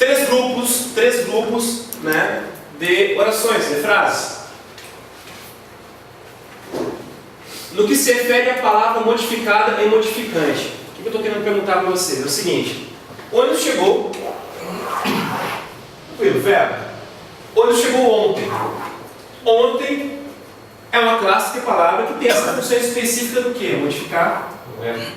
três grupos, né, de orações, de frases. No que se refere à palavra modificada e modificante, o que eu estou querendo perguntar para vocês? É o seguinte: o ônibus chegou. Tranquilo, verbo. O ônibus chegou ontem. Ontem é uma classe de palavra que tem essa função específica do que? Modificar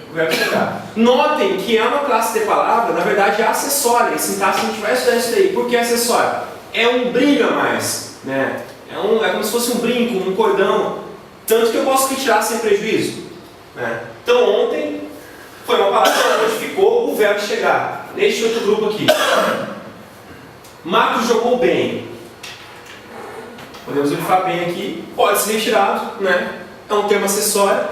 o verbo chegar. Notem que é uma classe de palavra, na verdade, é acessória. Em sintaxe a gente vai estudar isso daí. Por que acessória? É um brilho a mais, né? É como se fosse um brinco, um cordão. Tanto que eu posso retirar sem prejuízo, né? Então ontem foi uma palavra que modificou o verbo chegar. Neste outro grupo aqui. Marcos jogou bem. Podemos verificar bem aqui. Pode ser retirado, né? É um termo acessório.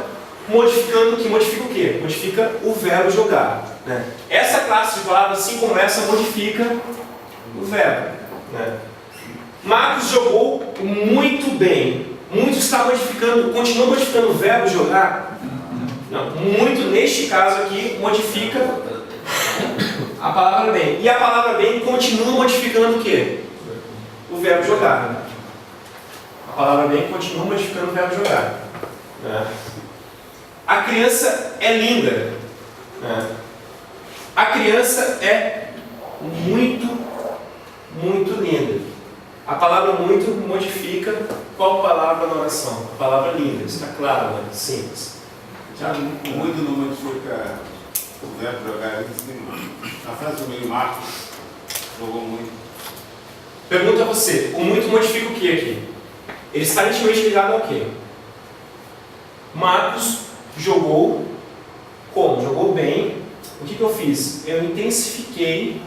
Modificando o que? Modifica o quê? Modifica o verbo jogar, né? Essa classe de palavras, assim como essa, modifica o verbo, né? Marcos jogou muito bem. Muito está modificando, continua modificando o verbo jogar? Não. Muito, neste caso aqui, modifica a palavra bem. E a palavra bem continua modificando o quê? O verbo jogar. A palavra bem continua modificando o verbo jogar, né? A criança é linda, né? A criança é muito, muito linda. A palavra muito modifica qual palavra na oração? A palavra linda, está claro, né? Simples. Já muito não modifica o verbo jogar. A frase do meio Marcos jogou muito. Pergunta a você, o muito modifica o que aqui? Ele está intimamente ligado ao quê? Marcos jogou como? Jogou bem. O que eu fiz? Eu intensifiquei,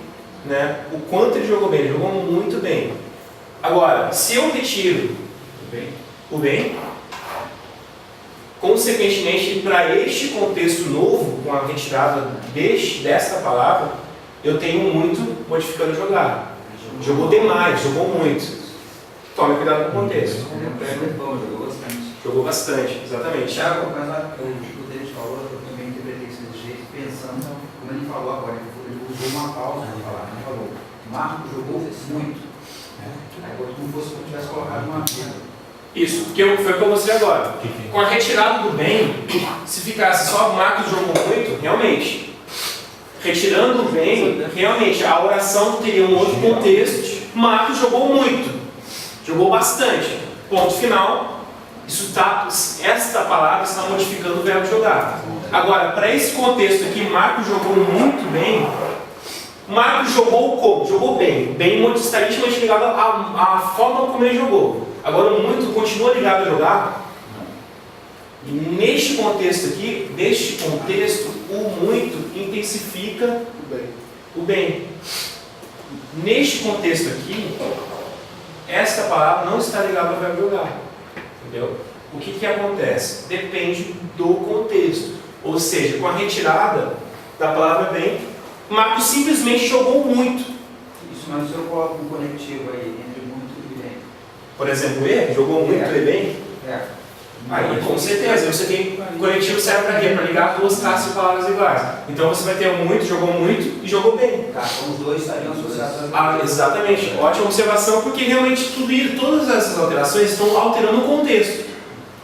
né, o quanto ele jogou bem. Ele jogou muito bem. Agora, se eu retiro o bem, consequentemente, para este contexto novo, com a retirada desta palavra, eu tenho muito modificando jogar. Jogou demais, jogou muito. Tome cuidado com o contexto. Jogou bastante. Jogou bastante, exatamente. Tiago, mas o Denis falou, eu também interpretei isso desse jeito, pensando, como ele falou agora, ele usou uma pausa na palavra, ele falou, Marcos jogou muito. Aí como fosse eu tivesse colocado uma vírgula. Isso, foi o que eu mostrei agora. Com a retirada do bem, se ficasse só Marcos jogou muito, realmente. Retirando o bem, realmente, a oração teria um outro contexto. Marcos jogou muito. Jogou bastante. Ponto final. Esta palavra está modificando o verbo jogar. Agora, para esse contexto aqui, Marcos jogou muito bem. Marcos jogou como? Jogou bem. Bem está intimamente ligado à forma como ele jogou. Agora o muito continua ligado a jogar. E neste contexto aqui, o muito intensifica o bem. Neste contexto aqui, esta palavra não está ligada ao verbo jogar. Entendeu? O que acontece? Depende do contexto. Ou seja, com a retirada da palavra bem, Marcos simplesmente jogou muito. Isso, mas se eu coloco um conectivo aí entre muito e bem. Por exemplo, ele jogou muito e bem. Aí, com certeza, você tem um conectivo serve para quê? Para ligar duas classes de palavras iguais. Então você vai ter jogou muito e jogou bem. Tá, então os dois estariam associados. Exatamente. Ótima observação, porque realmente todas essas alterações estão alterando o contexto.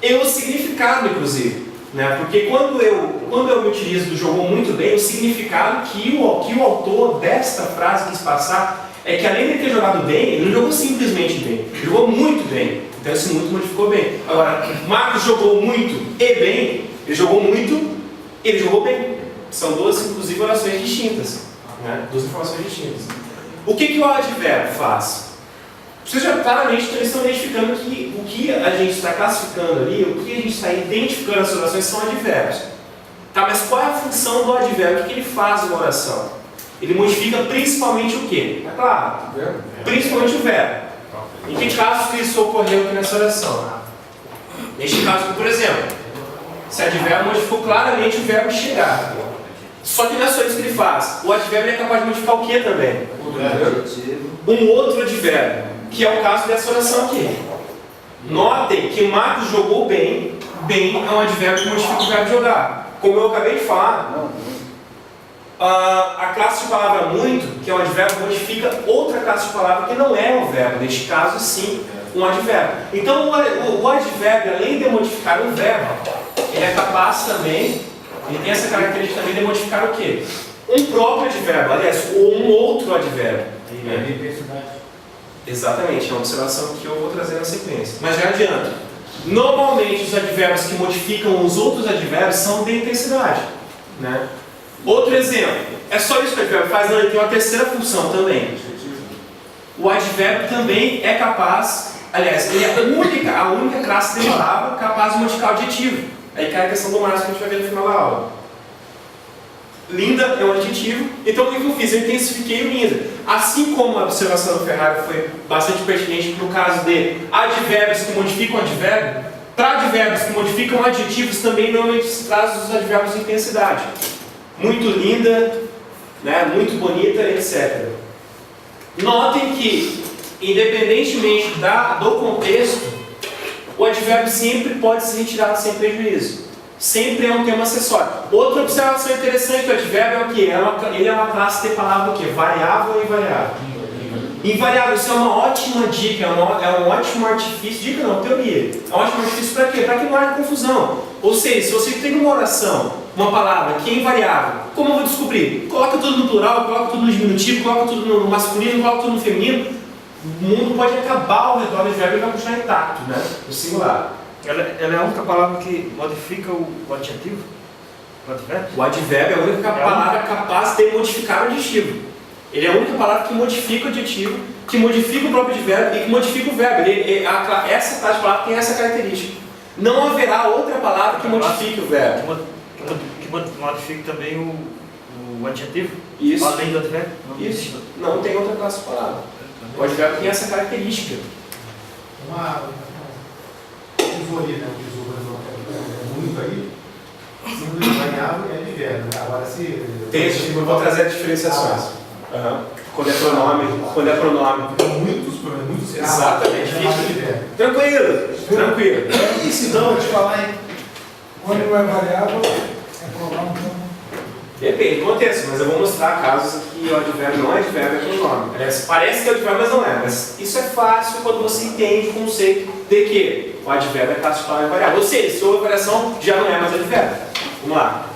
E o significado, inclusive. Né? Porque quando eu me utilizo do jogou muito bem, o significado que o autor desta frase quis passar é que além de ter jogado bem, ele não jogou simplesmente bem, ele jogou muito bem. Então esse muito modificou bem. Agora, Marcos jogou muito e bem, ele jogou muito, ele jogou bem. São duas, inclusive, orações distintas. Né? Duas informações distintas. O que o advérbio faz? Vocês já claramente estão identificando que o que a gente está classificando ali, o que a gente está identificando nas orações são advérbios. Tá, mas qual é a função do advérbio? O que ele faz numa oração? Ele modifica principalmente o quê? É claro, principalmente o verbo. Em que casos isso ocorreu aqui nessa oração? Neste caso, por exemplo, esse advérbio modificou claramente o verbo chegar. Só que não é só isso que ele faz. O advérbio é capaz de modificar o que também? Um outro advérbio, que é o caso dessa oração aqui. Notem que Marcos jogou bem. Bem é um advérbio que modifica o verbo jogar. Como eu acabei de falar, A classe de palavra muito, que é um advérbio, modifica outra classe de palavra que não é um verbo. Neste caso, sim, um advérbio. Então, o advérbio, além de modificar um verbo, ele é capaz também, ele tem essa característica também de modificar o quê? Um próprio advérbio, aliás, ou um outro advérbio. Exatamente, é uma observação que eu vou trazer na sequência. Mas já adianto. Normalmente, os advérbios que modificam os outros advérbios são de intensidade, né? Outro exemplo, é só isso que o advérbio faz? Não, ele tem uma terceira função também. O advérbio também é capaz, aliás, ele é a única classe de palavra capaz de modificar o adjetivo. Aí cai a questão do máximo que a gente vai ver no final da aula. Linda é um adjetivo, então o que eu fiz? Eu intensifiquei o linda. Assim como a observação do Ferrari foi bastante pertinente no caso de advérbios que modificam advérbio, para advérbios que modificam adjetivos também normalmente se traz os advérbios de intensidade. Muito linda, né, muito bonita, etc. Notem que, independentemente do contexto, o advérbio sempre pode ser retirado sem prejuízo. Sempre é um termo acessório. Outra observação interessante do advérbio é o quê? Ele é uma classe de palavra o quê? Variável ou invariável? Invariável, isso é uma ótima dica, é um ótimo artifício. Dica não, teoria. É um ótimo artifício para quê? Para que não haja confusão. Ou seja, se você tem uma oração, uma palavra que é invariável, como eu vou descobrir? Coloca tudo no plural, coloca tudo no diminutivo, coloca tudo no masculino, coloca tudo no feminino. O mundo pode acabar ao redor do advérbio e vai continuar intacto, né? O singular. Ela é a única palavra que modifica o adjetivo? O advérbio? O advérbio é a única palavra capaz de modificar o adjetivo. Ele é a única palavra que modifica o adjetivo, que modifica o próprio advérbio e que modifica o verbo. Essa classe de palavra tem essa característica. Não haverá outra palavra que modifique o verbo. Que modifica também o adjetivo? Isso. Além do advérbio? Isso. Não tem outra classe de palavra. O advérbio tem essa característica. Tesouraria, né? O tesouro é muito aí. Símbolo variável é advérbio. Agora se. Eu vou trazer as diferenciações. Quando é pronome. Muitos. Exatamente. Advérbio. Tranquilo. Isso então, vou te falar, hein? Quando não é variável, é pronome então. Depende do contexto, mas eu vou mostrar casos que o advérbio não é advérbio, é pronome. Parece que é advérbio, mas não é. Mas isso é fácil quando você entende o conceito de que o advérbio é classe de palavra variável. Ou seja, se houve variação, já não é mais advérbio. Vamos lá.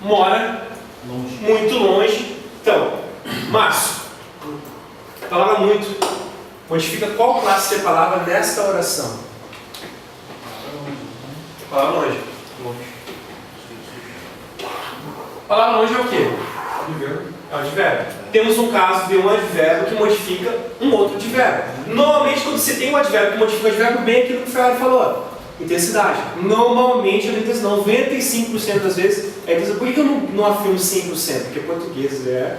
Mora muito longe. Então, Márcio, a palavra muito modifica qual classe de palavra nesta oração? Palavra longe. Palavra longe é o quê? É um advérbio. Temos um caso de um advérbio que modifica um outro advérbio. Normalmente, quando você tem um advérbio que modifica um advérbio, bem aquilo que o Ferrari falou. Intensidade. Normalmente, a intensidade, 95% das vezes, é intensidade. Por que eu não afirmo 100%? Porque português é